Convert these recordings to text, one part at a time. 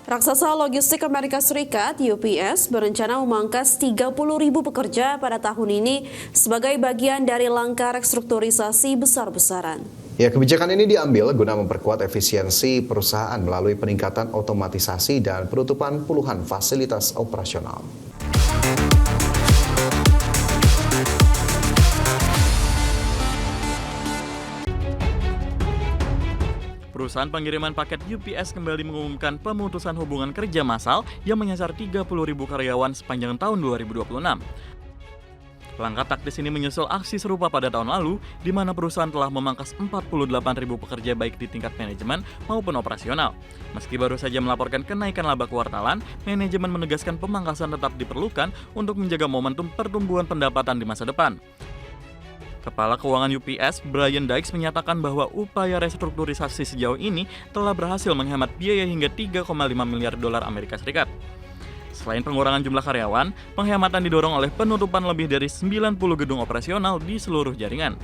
Raksasa logistik Amerika Serikat (UPS) berencana memangkas 30.000 pekerja pada tahun ini sebagai bagian dari langkah restrukturisasi besar-besaran. Ya, kebijakan ini diambil guna memperkuat efisiensi perusahaan melalui peningkatan otomatisasi dan penutupan puluhan fasilitas operasional. Perusahaan pengiriman paket UPS kembali mengumumkan pemutusan hubungan kerja massal yang menyasar 30.000 karyawan sepanjang tahun 2026. Langkah taktis ini menyusul aksi serupa pada tahun lalu, di mana perusahaan telah memangkas 48.000 pekerja baik di tingkat manajemen maupun operasional. Meski baru saja melaporkan kenaikan laba kuartalan, manajemen menegaskan pemangkasan tetap diperlukan untuk menjaga momentum pertumbuhan pendapatan di masa depan. Kepala Keuangan UPS, Brian Dykes, menyatakan bahwa upaya restrukturisasi sejauh ini telah berhasil menghemat biaya hingga 3,5 miliar dolar Amerika Serikat. Selain pengurangan jumlah karyawan, penghematan didorong oleh penutupan lebih dari 90 gedung operasional di seluruh jaringan.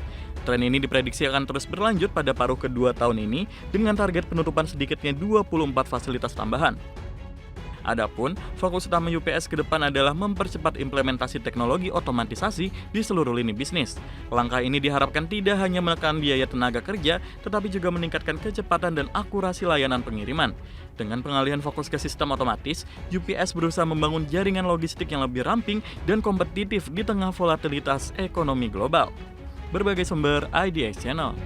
Tren ini diprediksi akan terus berlanjut pada paruh kedua tahun ini dengan target penutupan sedikitnya 24 fasilitas tambahan. Adapun, fokus utama UPS ke depan adalah mempercepat implementasi teknologi otomatisasi di seluruh lini bisnis. Langkah ini diharapkan tidak hanya menekan biaya tenaga kerja, tetapi juga meningkatkan kecepatan dan akurasi layanan pengiriman. Dengan pengalihan fokus ke sistem otomatis, UPS berusaha membangun jaringan logistik yang lebih ramping dan kompetitif di tengah volatilitas ekonomi global. Berbagai sumber IDX Channel.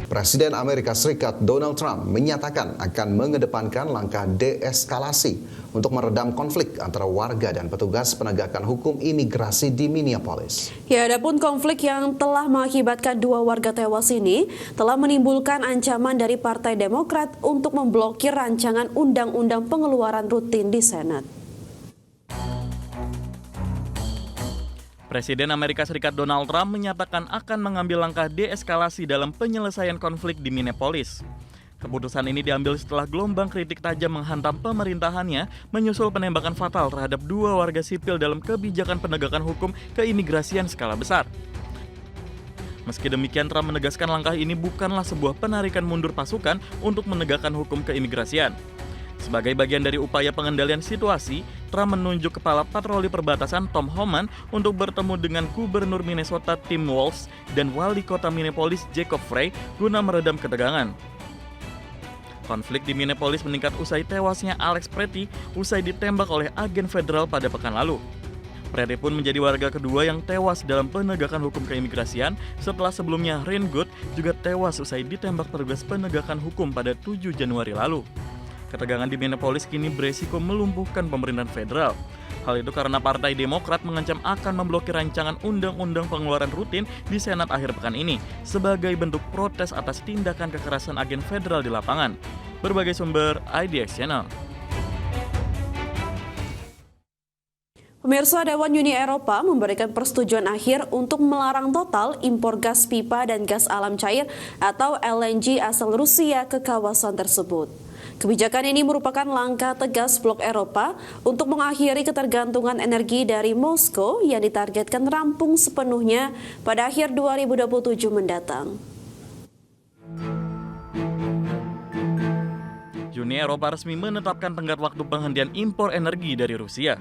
Presiden Amerika Serikat Donald Trump menyatakan akan mengedepankan langkah deeskalasi untuk meredam konflik antara warga dan petugas penegakan hukum imigrasi di Minneapolis. Ya, adapun konflik yang telah mengakibatkan 2 warga tewas ini telah menimbulkan ancaman dari Partai Demokrat untuk memblokir rancangan undang-undang pengeluaran rutin di Senat. Presiden Amerika Serikat Donald Trump menyatakan akan mengambil langkah deeskalasi dalam penyelesaian konflik di Minneapolis. Keputusan ini diambil setelah gelombang kritik tajam menghantam pemerintahannya menyusul penembakan fatal terhadap 2 warga sipil dalam kebijakan penegakan hukum keimigrasian skala besar. Meski demikian, Trump menegaskan langkah ini bukanlah sebuah penarikan mundur pasukan untuk menegakkan hukum keimigrasian. Sebagai bagian dari upaya pengendalian situasi, Trump menunjuk Kepala Patroli Perbatasan Tom Homan untuk bertemu dengan Gubernur Minnesota Tim Walz dan Wali Kota Minneapolis Jacob Frey guna meredam ketegangan. Konflik di Minneapolis meningkat usai tewasnya Alex Pretty usai ditembak oleh agen federal pada pekan lalu. Pretty pun menjadi warga kedua yang tewas dalam penegakan hukum keimigrasian setelah sebelumnya Ryan Good juga tewas usai ditembak petugas penegakan hukum pada 7 Januari lalu. Ketegangan di Minneapolis kini beresiko melumpuhkan pemerintahan federal. Hal itu karena Partai Demokrat mengancam akan memblokir rancangan undang-undang pengeluaran rutin di Senat akhir pekan ini sebagai bentuk protes atas tindakan kekerasan agen federal di lapangan. Berbagai sumber IDX Channel. Pemirsa, Dewan Uni Eropa memberikan persetujuan akhir untuk melarang total impor gas pipa dan gas alam cair atau LNG asal Rusia ke kawasan tersebut. Kebijakan ini merupakan langkah tegas blok Eropa untuk mengakhiri ketergantungan energi dari Moskow yang ditargetkan rampung sepenuhnya pada akhir 2027 mendatang. Uni Eropa resmi menetapkan tenggat waktu penghentian impor energi dari Rusia.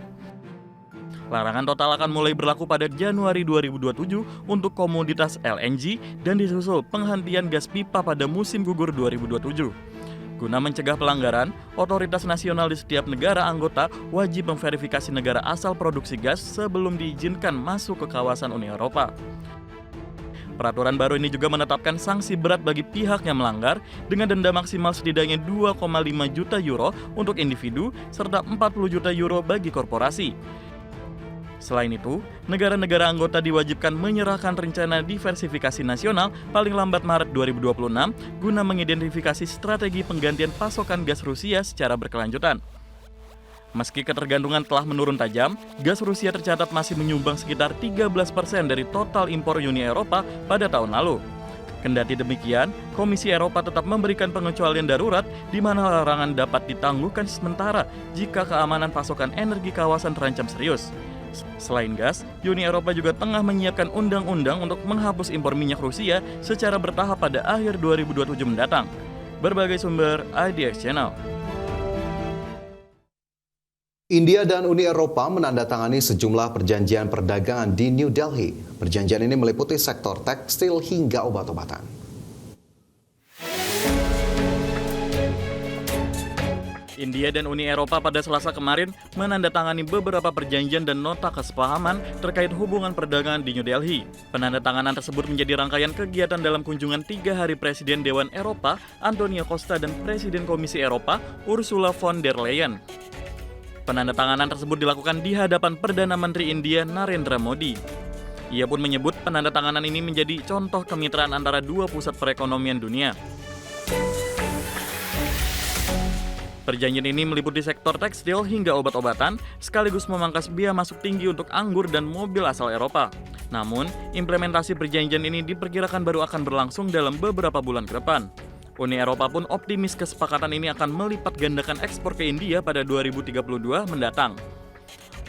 Larangan total akan mulai berlaku pada Januari 2027 untuk komoditas LNG dan disusul penghentian gas pipa pada musim gugur 2027. Guna mencegah pelanggaran, otoritas nasional di setiap negara anggota wajib memverifikasi negara asal produksi gas sebelum diizinkan masuk ke kawasan Uni Eropa. Peraturan baru ini juga menetapkan sanksi berat bagi pihak yang melanggar dengan denda maksimal setidaknya 2,5 juta euro untuk individu serta 40 juta euro bagi korporasi. Selain itu, negara-negara anggota diwajibkan menyerahkan rencana diversifikasi nasional paling lambat Maret 2026 guna mengidentifikasi strategi penggantian pasokan gas Rusia secara berkelanjutan. Meski ketergantungan telah menurun tajam, gas Rusia tercatat masih menyumbang sekitar 13% dari total impor Uni Eropa pada tahun lalu. Kendati demikian, Komisi Eropa tetap memberikan pengecualian darurat di mana larangan dapat ditangguhkan sementara jika keamanan pasokan energi kawasan terancam serius. Selain gas, Uni Eropa juga tengah menyiapkan undang-undang untuk menghapus impor minyak Rusia secara bertahap pada akhir 2027 mendatang. Berbagai sumber IDX Channel. India dan Uni Eropa menandatangani sejumlah perjanjian perdagangan di New Delhi. Perjanjian ini meliputi sektor tekstil hingga obat-obatan. India dan Uni Eropa pada Selasa kemarin menandatangani beberapa perjanjian dan nota kesepahaman terkait hubungan perdagangan di New Delhi. Penandatanganan tersebut menjadi rangkaian kegiatan dalam kunjungan 3 hari Presiden Dewan Eropa Antonio Costa dan Presiden Komisi Eropa Ursula von der Leyen. Penandatanganan tersebut dilakukan di hadapan Perdana Menteri India Narendra Modi. Ia pun menyebut penandatanganan ini menjadi contoh kemitraan antara dua pusat perekonomian dunia. Perjanjian ini meliputi sektor tekstil hingga obat-obatan, sekaligus memangkas biaya masuk tinggi untuk anggur dan mobil asal Eropa. Namun, implementasi perjanjian ini diperkirakan baru akan berlangsung dalam beberapa bulan ke depan. Uni Eropa pun optimis kesepakatan ini akan melipat gandakan ekspor ke India pada 2032 mendatang.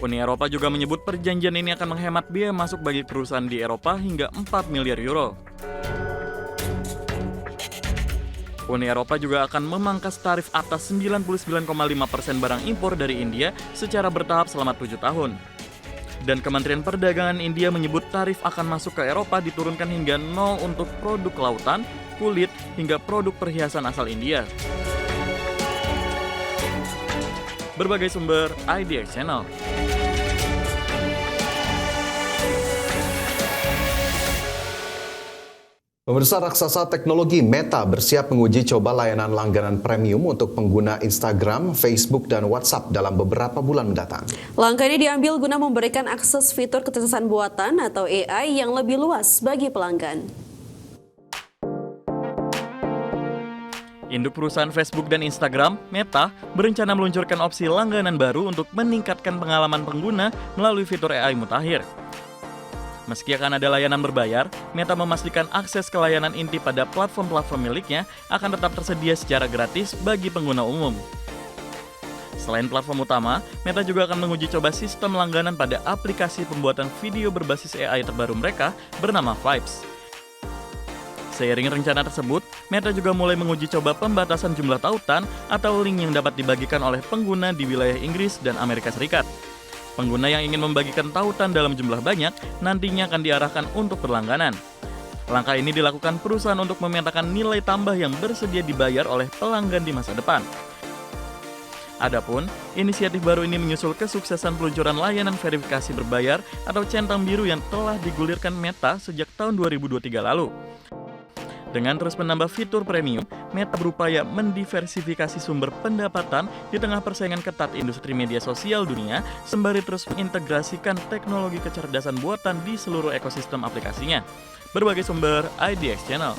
Uni Eropa juga menyebut perjanjian ini akan menghemat biaya masuk bagi perusahaan di Eropa hingga 4 miliar euro. Uni Eropa juga akan memangkas tarif atas 99,5% barang impor dari India secara bertahap selama 7 tahun. Dan Kementerian Perdagangan India menyebut tarif akan masuk ke Eropa diturunkan hingga 0 untuk produk lautan, kulit, hingga produk perhiasan asal India. Berbagai sumber IDX Channel. Pemirsa, raksasa teknologi Meta bersiap menguji coba layanan langganan premium untuk pengguna Instagram, Facebook, dan WhatsApp dalam beberapa bulan mendatang. Langkah ini diambil guna memberikan akses fitur kecerdasan buatan atau AI yang lebih luas bagi pelanggan. Induk perusahaan Facebook dan Instagram, Meta, berencana meluncurkan opsi langganan baru untuk meningkatkan pengalaman pengguna melalui fitur AI mutakhir. Meski akan ada layanan berbayar, Meta memastikan akses ke layanan inti pada platform-platform miliknya akan tetap tersedia secara gratis bagi pengguna umum. Selain platform utama, Meta juga akan menguji coba sistem langganan pada aplikasi pembuatan video berbasis AI terbaru mereka bernama Vibes. Seiring rencana tersebut, Meta juga mulai menguji coba pembatasan jumlah tautan atau link yang dapat dibagikan oleh pengguna di wilayah Inggris dan Amerika Serikat. Pengguna yang ingin membagikan tautan dalam jumlah banyak nantinya akan diarahkan untuk berlangganan. Langkah ini dilakukan perusahaan untuk memetakan nilai tambah yang bersedia dibayar oleh pelanggan di masa depan. Adapun, inisiatif baru ini menyusul kesuksesan peluncuran layanan verifikasi berbayar atau centang biru yang telah digulirkan Meta sejak tahun 2023 lalu. Dengan terus menambah fitur premium, Meta berupaya mendiversifikasi sumber pendapatan di tengah persaingan ketat industri media sosial dunia, sembari terus mengintegrasikan teknologi kecerdasan buatan di seluruh ekosistem aplikasinya. Berbagai sumber IDX Channel.